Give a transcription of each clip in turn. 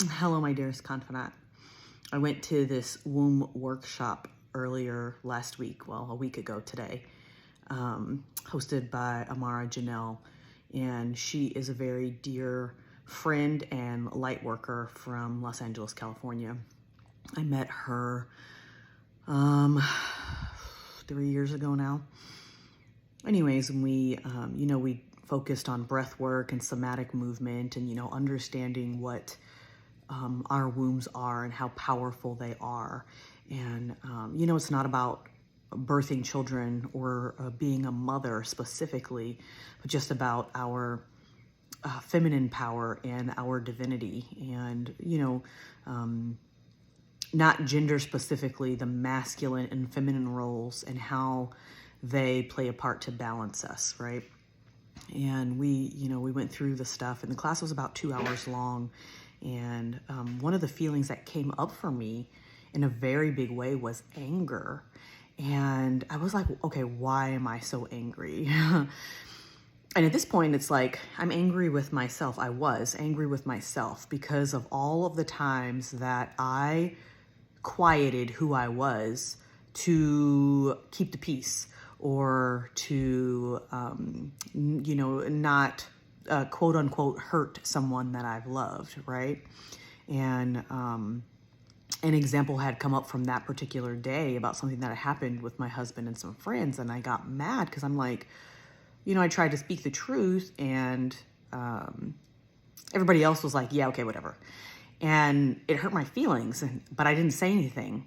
Hello, my dearest confidant. I went to this womb workshop earlier last week, well, a week ago today, hosted by Amara Janelle. And she is a very dear friend and light worker from Los Angeles, California. I met her 3 years ago now. Anyways, and we focused on breath work and somatic movement and, understanding what our wombs are and how powerful they are. And, it's not about birthing children or being a mother specifically, but just about our feminine power and our divinity. And, not gender specifically, the masculine and feminine roles and how they play a part to balance us, right? And we went through the stuff, and the class was about 2 hours long. And one of the feelings that came up for me in a very big way was anger. And I was like, okay, why am I so angry? And at this point, it's like, I'm angry with myself. I was angry with myself because of all of the times that I quieted who I was to keep the peace or to, not quote unquote hurt someone that I've loved, right? And an example had come up from that particular day about something that had happened with my husband and some friends, and I got mad because I'm like, I tried to speak the truth, and everybody else was like, yeah, okay, whatever. And it hurt my feelings, but I didn't say anything.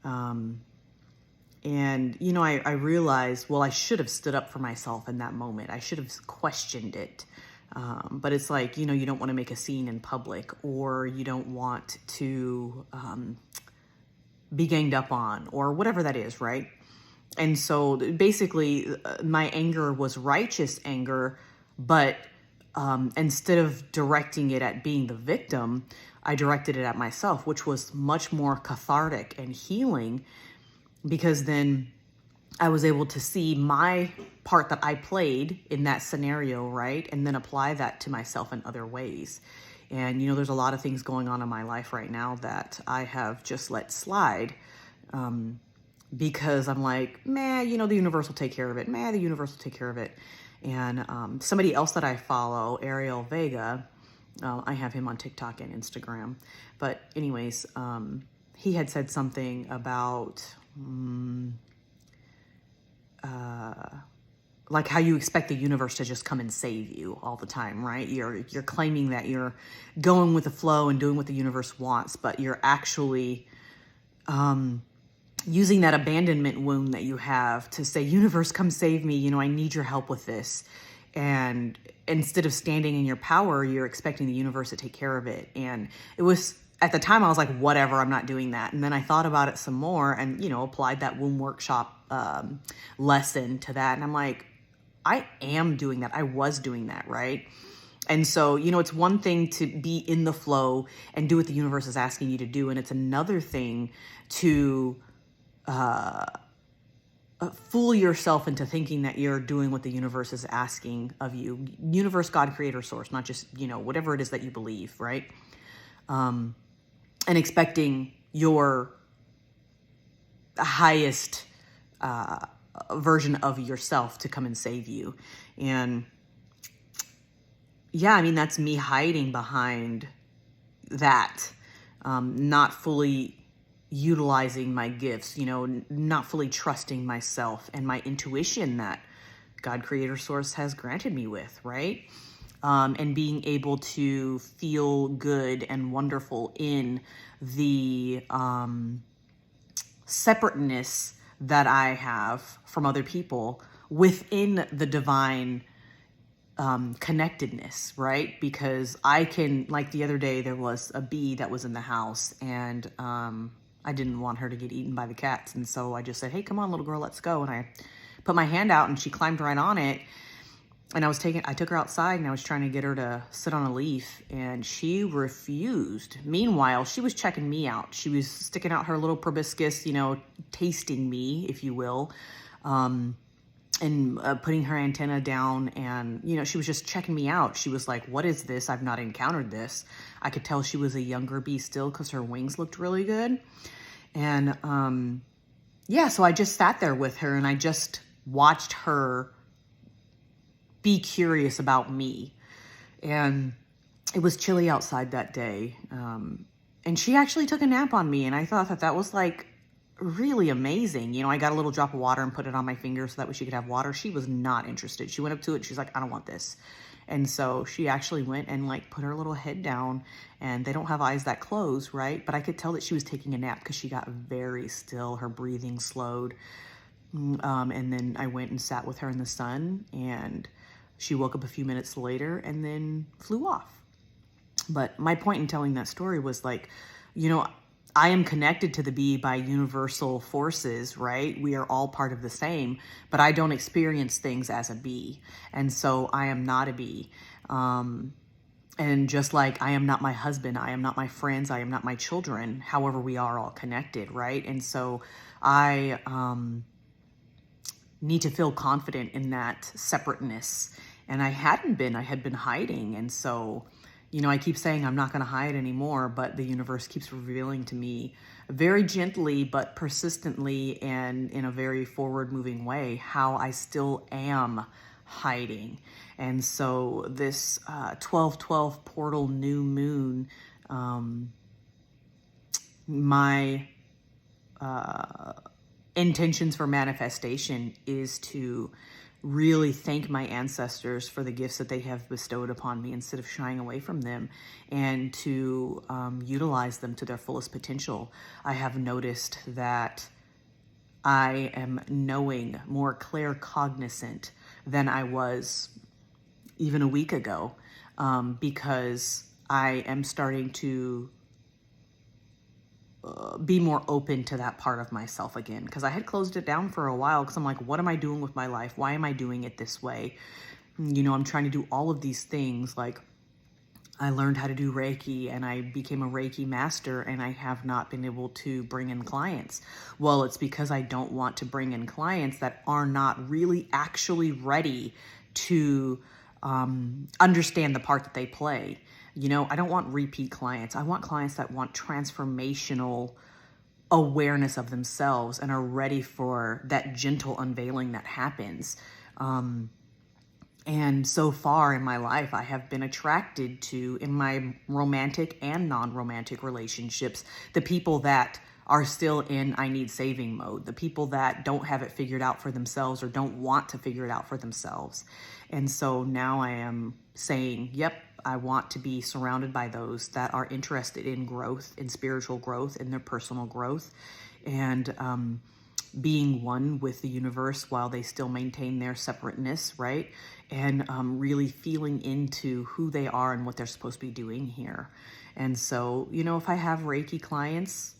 And, I realized, well, I should have stood up for myself in that moment. I should have questioned it. But it's like, you don't want to make a scene in public, or you don't want to be ganged up on, or whatever that is, right? And so basically, my anger was righteous anger, but instead of directing it at being the victim, I directed it at myself, which was much more cathartic and healing, because then I was able to see my part that I played in that scenario, right? And then apply that to myself in other ways. And, there's a lot of things going on in my life right now that I have just let slide because I'm like, the universe will take care of it. The universe will take care of it. And somebody else that I follow, Ariel Vega, I have him on TikTok and Instagram. But anyways, he had said something about like how you expect the universe to just come and save you all the time, right? You're claiming that you're going with the flow and doing what the universe wants, but you're actually using that abandonment wound that you have to say, universe, come save me. I need your help with this. And instead of standing in your power, you're expecting the universe to take care of it. And it was, at the time, I was like, whatever, I'm not doing that. And then I thought about it some more and, applied that womb workshop lesson to that. And I'm like, I am doing that. I was doing that, right? And so, it's one thing to be in the flow and do what the universe is asking you to do. And it's another thing to fool yourself into thinking that you're doing what the universe is asking of you. Universe, God, creator, source, not just, whatever it is that you believe, right? And expecting your highest version of yourself to come and save you. And yeah, that's me hiding behind that, not fully utilizing my gifts, not fully trusting myself and my intuition that God, creator, source has granted me with, right? And being able to feel good and wonderful in the separateness that I have from other people within the divine connectedness, right? Because I can, like the other day, there was a bee that was in the house, and I didn't want her to get eaten by the cats. And so I just said, hey, come on, little girl, let's go. And I put my hand out and she climbed right on it. And I took her outside and I was trying to get her to sit on a leaf, and she refused. Meanwhile, she was checking me out. She was sticking out her little proboscis, tasting me, if you will. and putting her antenna down, and she was just checking me out. She was like, what is this? I've not encountered this. I could tell she was a younger bee still because her wings looked really good. And yeah, so I just sat there with her and I just watched her be curious about me. And it was chilly outside that day. And she actually took a nap on me, and I thought that was like really amazing. I got a little drop of water and put it on my finger so that way she could have water. She was not interested. She went up to it. She's like, I don't want this. And so she actually went and like put her little head down, and they don't have eyes that close, right? But I could tell that she was taking a nap because she got very still. Her breathing slowed. And then I went and sat with her in the sun, and she woke up a few minutes later and then flew off. But my point in telling that story was like, I am connected to the bee by universal forces, right? We are all part of the same, but I don't experience things as a bee. And so I am not a bee. And just like I am not my husband, I am not my friends, I am not my children. However, we are all connected, right? And so I need to feel confident in that separateness. And I hadn't been, I had been hiding. And so, I keep saying I'm not going to hide anymore, but the universe keeps revealing to me very gently, but persistently and in a very forward moving way, how I still am hiding. And so this 12/12 portal new moon, my intentions for manifestation is to really thank my ancestors for the gifts that they have bestowed upon me instead of shying away from them, and to utilize them to their fullest potential. I have noticed that I am knowing, more claircognizant than I was even a week ago, because I am starting to be more open to that part of myself again, because I had closed it down for a while because I'm like, what am I doing with my life? Why am I doing it this way? I'm trying to do all of these things. Like, I learned how to do Reiki and I became a Reiki master, and I have not been able to bring in clients. Well, it's because I don't want to bring in clients that are not really actually ready to understand the part that they play. I don't want repeat clients. I want clients that want transformational awareness of themselves and are ready for that gentle unveiling that happens. And so far in my life, I have been attracted to, in my romantic and non-romantic relationships, the people that are still in I need saving mode, the people that don't have it figured out for themselves or don't want to figure it out for themselves. And so now I am saying, yep, I want to be surrounded by those that are interested in growth, in spiritual growth, in their personal growth, and being one with the universe while they still maintain their separateness, right? And really feeling into who they are and what they're supposed to be doing here. And so, if I have Reiki clients,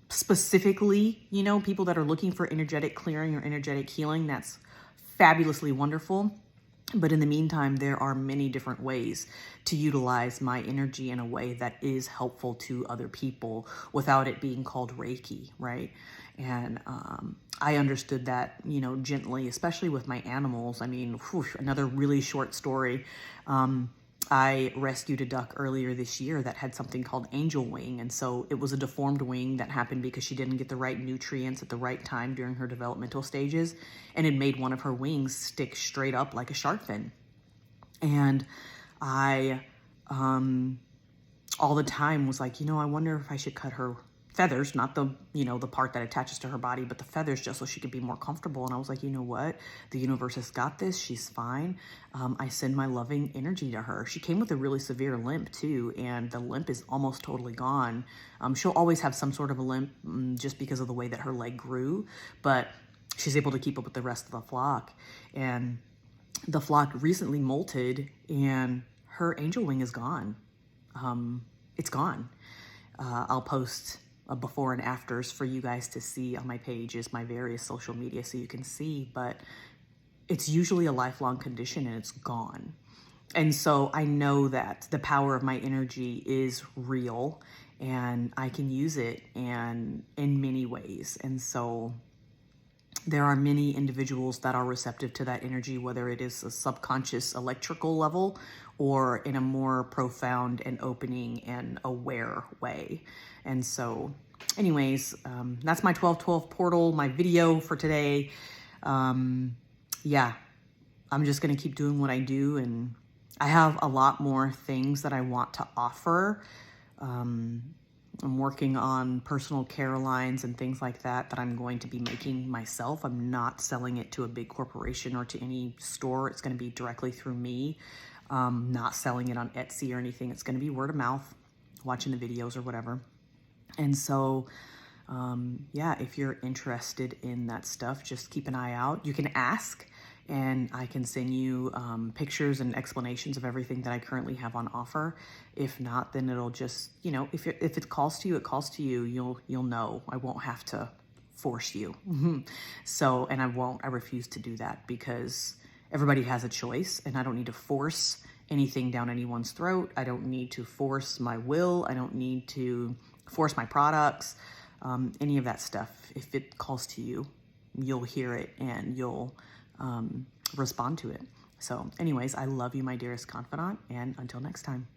specifically, people that are looking for energetic clearing or energetic healing, that's fabulously wonderful. But in the meantime, there are many different ways to utilize my energy in a way that is helpful to other people without it being called Reiki, right? And I understood that, gently, especially with my animals. I mean, another really short story. I rescued a duck earlier this year that had something called angel wing. And so it was a deformed wing that happened because she didn't get the right nutrients at the right time during her developmental stages. And it made one of her wings stick straight up like a shark fin. And I, all the time was like, I wonder if I should cut her feathers, not the, the part that attaches to her body, but the feathers, just so she could be more comfortable. And I was like, you know what? The universe has got this. She's fine. I send my loving energy to her. She came with a really severe limp too, and the limp is almost totally gone. She'll always have some sort of a limp just because of the way that her leg grew, but she's able to keep up with the rest of the flock. And the flock recently molted, and her angel wing is gone. It's gone. I'll post before and afters for you guys to see on my pages, my various social media, so you can see, but it's usually a lifelong condition and it's gone. And so I know that the power of my energy is real and I can use it and in many ways. And so there are many individuals that are receptive to that energy, whether it is a subconscious electrical level or in a more profound and opening and aware way. And so anyways, that's my 12/12 portal, my video for today. Yeah, I'm just going to keep doing what I do. And I have a lot more things that I want to offer. I'm working on personal care lines and things like that I'm going to be making myself. I'm not selling it to a big corporation or to any store. It's going to be directly through me. Not selling it on Etsy or anything. It's going to be word of mouth, watching the videos or whatever. And so, yeah, if you're interested in that stuff, just keep an eye out. You can ask, and I can send you pictures and explanations of everything that I currently have on offer. If not, then it'll just, you know, if it calls to you, it calls to you. You'll know. I won't have to force you. So, and I refuse to do that, because everybody has a choice, and I don't need to force anything down anyone's throat. I don't need to force my will. I don't need to force my products, any of that stuff. If it calls to you, you'll hear it and you'll respond to it. So anyways, I love you, my dearest confidant, and until next time.